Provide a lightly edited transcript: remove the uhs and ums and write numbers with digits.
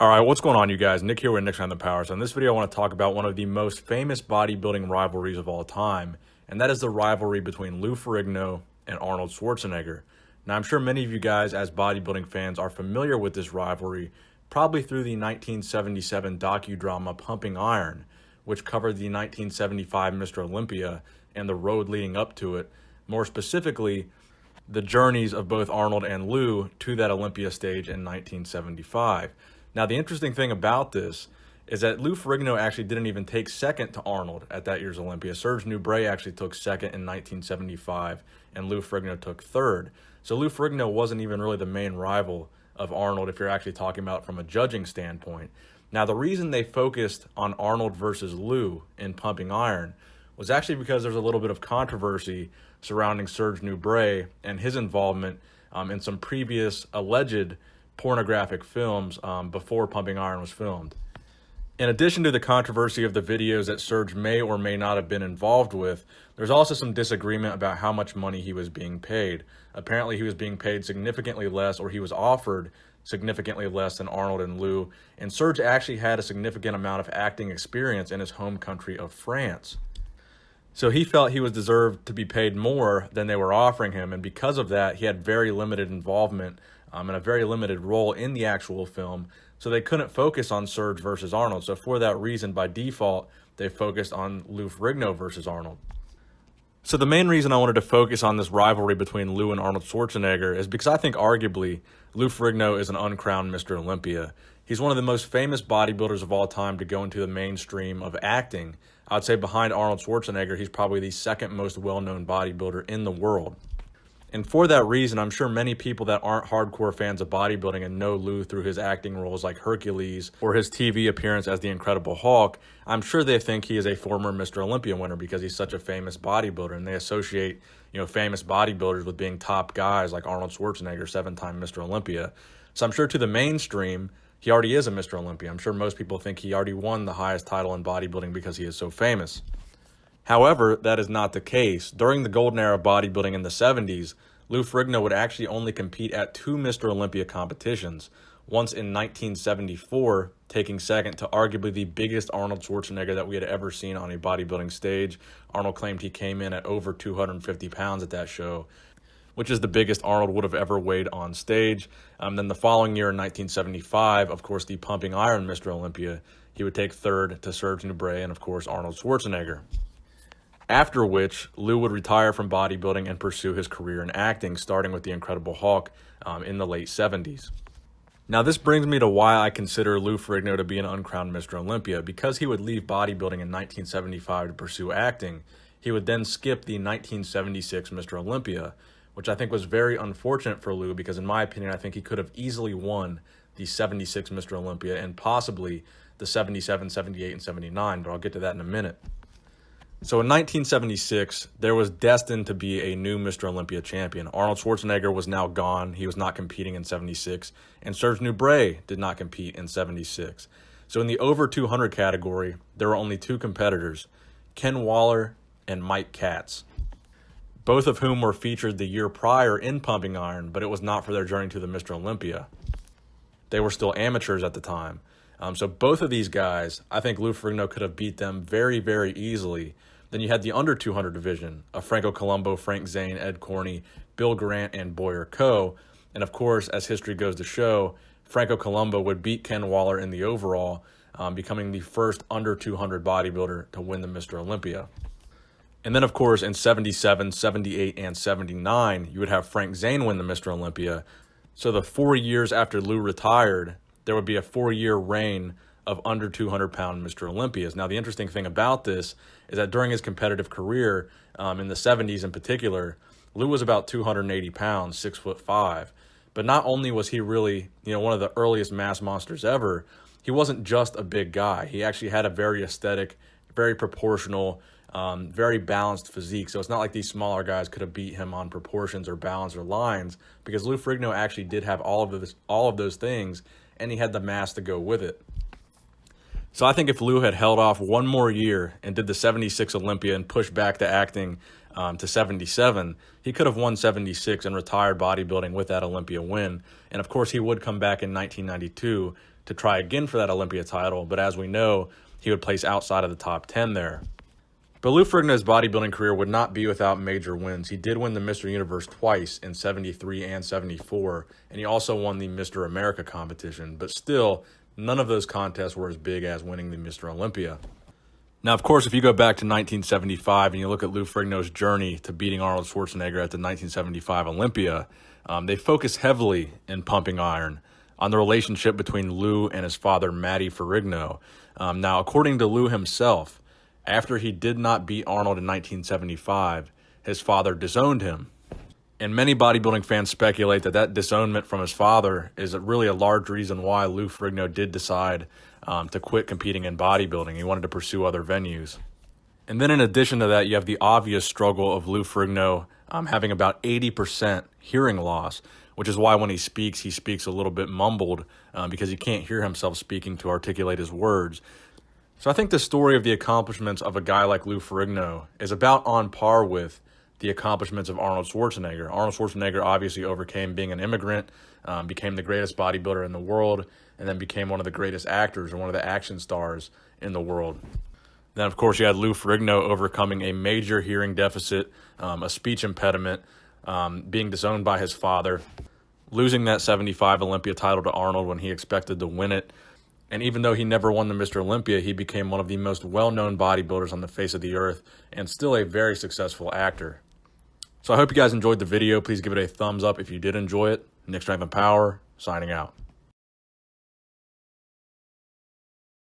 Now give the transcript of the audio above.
All right, what's going on, you guys? Nick here with Nick's on the Power. So in this video, I want to talk about one of the most famous bodybuilding rivalries of all time, and that is the rivalry between Lou Ferrigno and Arnold Schwarzenegger. Now, I'm sure many of you guys, as bodybuilding fans, are familiar with this rivalry, probably through the 1977 docudrama Pumping Iron, which covered the 1975 Mr. Olympia and the road leading up to it. More specifically, the journeys of both Arnold and Lou to that Olympia stage in 1975. Now, the interesting thing about this is that Lou Ferrigno actually didn't even take second to Arnold at that year's Olympia. Serge Nubret actually took second in 1975, and Lou Ferrigno took third. So Lou Ferrigno wasn't even really the main rival of Arnold if you're actually talking about from a judging standpoint. Now, the reason they focused on Arnold versus Lou in Pumping Iron was actually because there's a little bit of controversy surrounding Serge Nubret and his involvement in some previous alleged pornographic films before Pumping Iron was filmed. In addition to the controversy of the videos that Serge may or may not have been involved with, there's also some disagreement about how much money he was being paid. Apparently, he was being paid significantly less, or he was offered significantly less than Arnold and Lou, and Serge actually had a significant amount of acting experience in his home country of France. So he felt he was deserved to be paid more than they were offering him, and because of that, he had very limited involvement and a very limited role in the actual film, so they couldn't focus on Serge versus Arnold. So for that reason, by default, they focused on Lou Ferrigno versus Arnold. So the main reason I wanted to focus on this rivalry between Lou and Arnold Schwarzenegger is because I think arguably Lou Ferrigno is an uncrowned Mr. Olympia. He's one of the most famous bodybuilders of all time to go into the mainstream of acting. I'd say behind Arnold Schwarzenegger, he's probably the second most well-known bodybuilder in the world. And for that reason, I'm sure many people that aren't hardcore fans of bodybuilding and know Lou through his acting roles like Hercules or his TV appearance as the Incredible Hulk, I'm sure they think he is a former Mr. Olympia winner because he's such a famous bodybuilder, and they associate, famous bodybuilders with being top guys like Arnold Schwarzenegger, seven-time Mr. Olympia. So I'm sure to the mainstream, he already is a Mr. Olympia. I'm sure most people think he already won the highest title in bodybuilding because he is so famous. However, that is not the case. During the golden era of bodybuilding in the 70s, Lou Ferrigno would actually only compete at two Mr. Olympia competitions, once in 1974, taking second to arguably the biggest Arnold Schwarzenegger that we had ever seen on a bodybuilding stage. Arnold claimed he came in at over 250 pounds at that show, which is the biggest Arnold would have ever weighed on stage. Then the following year in 1975, of course, the Pumping Iron Mr. Olympia, he would take third to Serge Nubret and, of course, Arnold Schwarzenegger. After which, Lou would retire from bodybuilding and pursue his career in acting, starting with the Incredible Hulk in the late 70s. Now, this brings me to why I consider Lou Ferrigno to be an uncrowned Mr. Olympia. Because he would leave bodybuilding in 1975 to pursue acting, he would then skip the 1976 Mr. Olympia, which I think was very unfortunate for Lou because, in my opinion, I think he could have easily won the 76 Mr. Olympia and possibly the 77, 78, and 79, but I'll get to that in a minute. So in 1976, there was destined to be a new Mr. Olympia champion. Arnold Schwarzenegger was now gone. He was not competing in 76. And Serge Nubret did not compete in 76. So in the over 200 category, there were only two competitors, Ken Waller and Mike Katz, both of whom were featured the year prior in Pumping Iron, but it was not for their journey to the Mr. Olympia. They were still amateurs at the time. So both of these guys, I think Lou Ferrigno could have beat them very, very easily. Then you had the under 200 division of Franco Columbu, Frank Zane, Ed Corney, Bill Grant, and Boyer Coe. And of course, as history goes to show, Franco Columbu would beat Ken Waller in the overall, becoming the first under 200 bodybuilder to win the Mr. Olympia. And then, of course, in 77, 78, and 79, you would have Frank Zane win the Mr. Olympia. So the 4 years after Lou retired, there would be a 4-year reign of under 200-pound Mr. Olympias. Now, the interesting thing about this is that during his competitive career, in the 70s in particular, Lou was about 280 pounds, 6'5". But not only was he really, one of the earliest mass monsters ever, he wasn't just a big guy. He actually had a very aesthetic, very proportional, very balanced physique. So it's not like these smaller guys could have beat him on proportions or balance or lines, because Lou Ferrigno actually did have all of those things, and he had the mass to go with it. So I think if Lou had held off one more year and did the 76 Olympia and pushed back the acting to 77, he could have won 76 and retired bodybuilding with that Olympia win. And of course, he would come back in 1992 to try again for that Olympia title, but as we know, he would place outside of the top 10 there. But Lou Ferrigno's bodybuilding career would not be without major wins. He did win the Mr. Universe twice in 73 and 74, and he also won the Mr. America competition, but still, none of those contests were as big as winning the Mr. Olympia. Now, of course, if you go back to 1975 and you look at Lou Ferrigno's journey to beating Arnold Schwarzenegger at the 1975 Olympia, they focus heavily in Pumping Iron on the relationship between Lou and his father, Matty Ferrigno. Now, according to Lou himself, after he did not beat Arnold in 1975, his father disowned him. And many bodybuilding fans speculate that that disownment from his father is really a large reason why Lou Ferrigno did decide to quit competing in bodybuilding. He wanted to pursue other venues. And then in addition to that, you have the obvious struggle of Lou Ferrigno having about 80% hearing loss, which is why when he speaks a little bit mumbled because he can't hear himself speaking to articulate his words. So I think the story of the accomplishments of a guy like Lou Ferrigno is about on par with the accomplishments of Arnold Schwarzenegger. Arnold Schwarzenegger obviously overcame being an immigrant, became the greatest bodybuilder in the world, and then became one of the greatest actors and one of the action stars in the world. Then, of course, you had Lou Ferrigno overcoming a major hearing deficit, a speech impediment, being disowned by his father, losing that 75 Olympia title to Arnold when he expected to win it. And even though he never won the Mr. Olympia, he became one of the most well-known bodybuilders on the face of the earth and still a very successful actor. So I hope you guys enjoyed the video. Please give it a thumbs up if you did enjoy it. Nick Strength and Power, signing out.